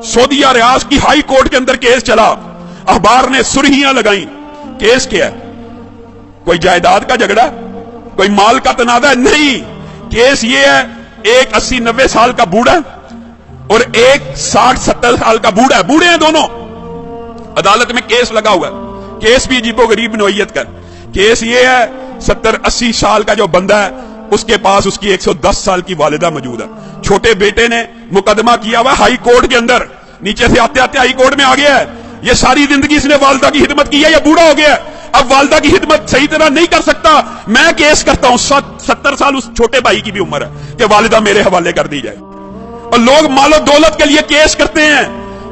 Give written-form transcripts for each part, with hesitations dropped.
सऊदीया रियाज की high court के अंदर केस चला, अखबार ने सुर्खियां लगाई। केस क्या है? कोई जायदाद का झगड़ा, कोई माल का तनाजा? नहीं, केस ये है, एक 80-90 साल का बूढ़ा और एक 60-70 साल का बूढ़ा है, बूढ़े हैं दोनों, अदालत में केस लगा हुआ है। केस भी अजीबो गरीब नौइयत का। केस ये है, 70-80 साल का जो बंदा है उसके पास उसकी 110 साल की वालिदा मौजूद है। छोटे बेटे ने मुकदमा किया हुआ हाई कोर्ट के अंदर, नीचे से आते आते हाई कोर्ट में आ गया है। ये सारी जिंदगी इसने वालिदा की खिदमत की है, ये बूढ़ा हो गया है, अब वालिदा की खिदमत सही तरह नहीं कर सकता। मैं केस करता हूं, 70 साल उस छोटे भाई की भी उम्र है कि वालिदा मेरे हवाले कर दी जाए। और लोग मालो दौलत के लिए केस करते हैं,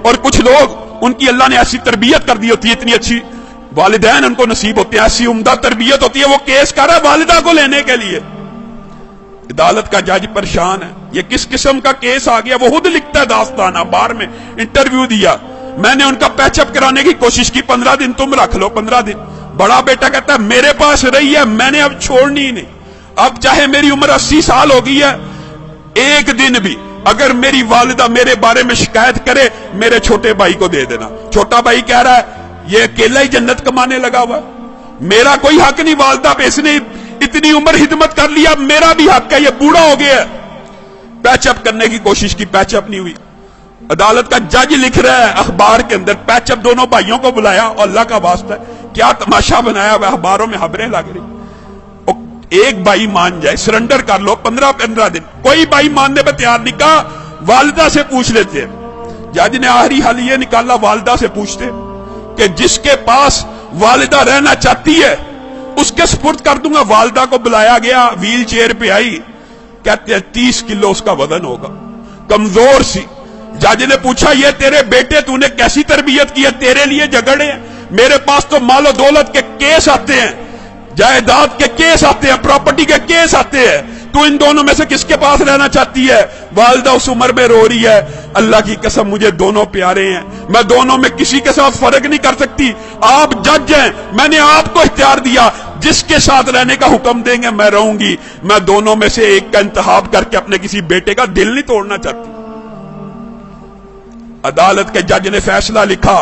और कुछ लोग उनकी अल्लाह ने ऐसी तरबियत कर दी होती है, इतनी अच्छी वालिदैन उनको नसीब होते हैं, ऐसी उम्दा तरबियत होती है, वो केस कर रहा है वालिदा को लेने के लिए। अदालत का जज परेशान है, ये किस किस्म का केस आ गया। वो खुद लिखता है दास्तान, अखबार में इंटरव्यू दिया, मैंने उनका पैचअप कराने की कोशिश की, 15 दिन तुम रख लो, 15 दिन। बड़ा बेटा कहता है मेरे पास रही है, मैंने अब छोड़नी ही नहीं, अब चाहे मेरी उम्र 80 साल हो गई है, एक दिन भी अगर मेरी वालिदा मेरे बारे में शिकायत करे, मेरे छोटे भाई को दे देना। छोटा भाई कह रहा है ये अकेला ही जन्नत कमाने लगा हुआ, मेरा कोई हक नहीं वालिदा पे, इसने इतनी उम्र हिदमत कर लिया, मेरा भी हक है, ये बूढ़ा हो गया। पैचअप करने की कोशिश की, पैचअप नहीं हुई। अदालत का जज लिख रहा है अखबार के अंदर, पैचअप दोनों भाइयों को बुलाया, और अल्लाह का वास्ता क्या तमाशा बनाया हुआ, अखबारों में खबरें लग रही। एक भाई मान जाए, सरेंडर कर लो, 15-15 दिन। कोई भाई मानने पर तैयार नहीं, कहा वालिदा से पूछ लेते हैं। जज ने आखिरी हल ये निकाला, वालिदा से पूछते कि जिसके पास वालिदा रहना चाहती है उसके सुपुर्द कर दूंगा। वालिदा को बुलाया गया, व्हील चेयर पे आई, कहते हैं 30 किलो उसका वजन होगा, कमजोर सी। जज ने पूछा ये तेरे बेटे तूने कैसी तरबियत की है, तेरे लिए झगड़े हैं, मेरे पास तो मालो दौलत के केस आते हैं, जायदाद के केस आते हैं, प्रॉपर्टी के केस आते हैं, तू इन दोनों में से किसके पास रहना चाहती है? वालिदा उस उम्र में रो रही है, अल्लाह की कसम मुझे दोनों प्यारे हैं, मैं दोनों में किसी के साथ फर्क नहीं कर सकती, आप जज हैं, मैंने आपको इख्तियार दिया, जिसके साथ रहने का हुक्म देंगे मैं रहूंगी, मैं दोनों में से एक का इंतखाब करके अपने किसी बेटे का दिल नहीं तोड़ना चाहती। अदालत के जज ने फैसला लिखा,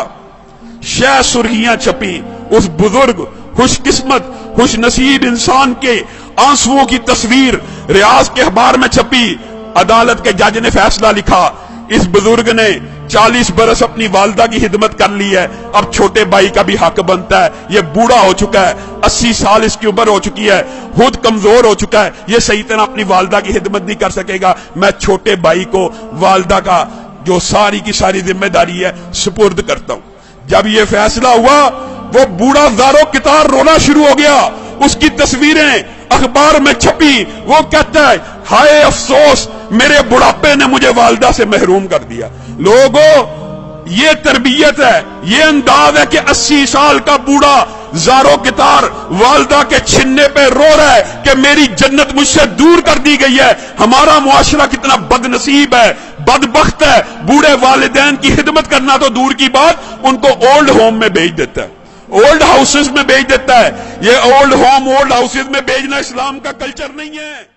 शह सुर्खियां छपी, उस बुजुर्ग खुशकिस्मत खुशनसीब इंसान के आंसुओं की तस्वीर रियाज के अखबार में छपी। अदालत के जज ने फैसला लिखा, इस बुजुर्ग ने 40 बरस अपनी वालिदा की खिदमत कर ली है, अब छोटे भाई का भी हक बनता है, ये बूढ़ा हो चुका है, 80 साल इसकी उम्र हो चुकी है, खुद कमजोर हो चुका है, ये सही तरह अपनी वालिदा की खिदमत नहीं कर सकेगा, मैं छोटे भाई को वालिदा का जो सारी की सारी जिम्मेदारी है सुपुर्द करता हूं। जब ये फैसला हुआ, वो बूढ़ा ज़ारो कितार रोना शुरू हो गया, उसकी तस्वीरें अखबार में छपी, वो कहता है हाय अफसोस, मेरे बुढ़ापे ने मुझे वालिदा से महरूम कर दिया। लोगों, ये तरबियत है, ये अंदाज है कि 80 साल का बूढ़ा ज़ारो कितार वालिदा के छिन्ने पे रो रहा है कि मेरी जन्नत मुझसे दूर कर दी गई है। हमारा मुआशरा कितना बदनसीब है, बदबख्त है, बूढ़े वालिदैन की खिदमत करना तो दूर की बात, उनको ओल्ड होम में भेज देता है, ओल्ड हाउसेस में भेज देता है। ये ओल्ड होम, ओल्ड हाउसेस में भेजना इस्लाम का कल्चर नहीं है।